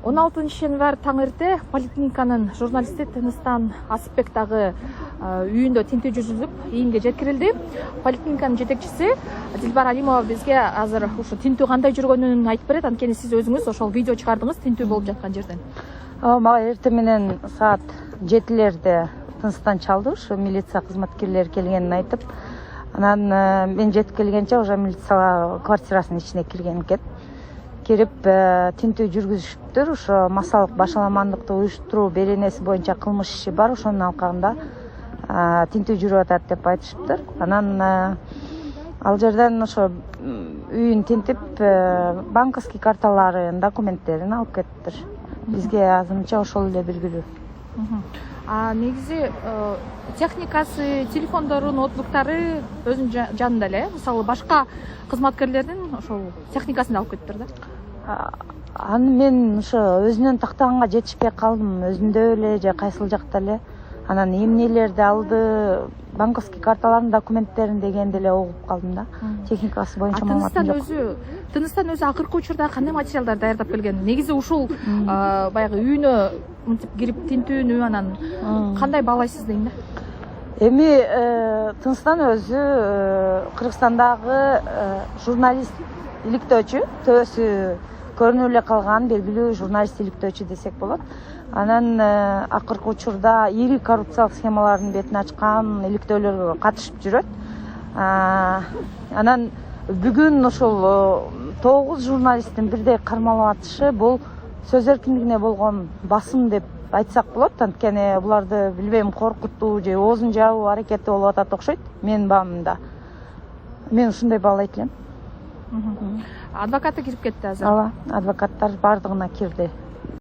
16 январь таң эрте поликлиниканын журналисти Тыныстан Асыпбек дагы үйүндө тинтүү жүргүзүлүп, ийинге жеткирилди. Поликлиниканын жетекчиси Дилбар Алимова бизге азыр ушу тинтүү кандай жүргөнүн айтып берет. Анткени сиз өзүңүз ошол видео чыгардыңыз тинтүү болуп жаткан жерден. Мага эртең менен саат 7-лерде Тыныстан чалды, ушу милиция кызматкерлери келгенин айтып. Анан мен жетип келгенче уже милиция квартирасынын ичине кирген экен. Кирип тинтүү жүргүзүшүптүр. Ошо массалык башаламандыкты уюштуруу беренеси боюнча кылмыш иши бар. Ошонун алкагында тинтүү жүрүп атат деп айтышыптыр. Анан ал жерден ошо үйүн тинтип, банковский карталарын, документтерин алып кетиптир. Бизге азырынча ошол эле белгилүү. Негизи техникасы, телефондору, ноутбуктары өзүнүн жанында эле. Мисалы башка кызматкерлердин ошол техникасын алып кетиптир да. Аны мен ошо өзүнөн тактаганга жетишпей калдым. Өзүндө эле же кайсыл жакта эле. Анан эмнелерди алды, банковский карталардын документтерин дегенде эле угуп калдым да. Техникасы боюнча маалыматым жок. Тыныстан өзү акыркы учурда кандай материалдар даярдап келген? Негизи ушул баягы үйүнө мынтип кирип тинтүүнү анан кандай баалайсыз дейм да? Эми Тыныстан өзү Кыргызстандагы журналист иликтөөчү, төбөсү көрүнүп эле калган белгилүү журналист иликтөөчү десек болот. Анан акыркы учурда ири коррупциялык схемалардын бетин ачкан иликтөөлөргө катышып жүрөт. Анан бүгүн ошол 9 журналисттин бирдей кармалып атышы бул сөз эркиндигине болгон басым деп айтсак болот. Анткени буларды билбейм коркутуу же оозун жабуу аракети болуп атат окшойт. Менин баамымда. Мен ушундай баалайт элем. Адвокаты кирип кетти азыр. Ооба, адвокаттар бардыгына кирди.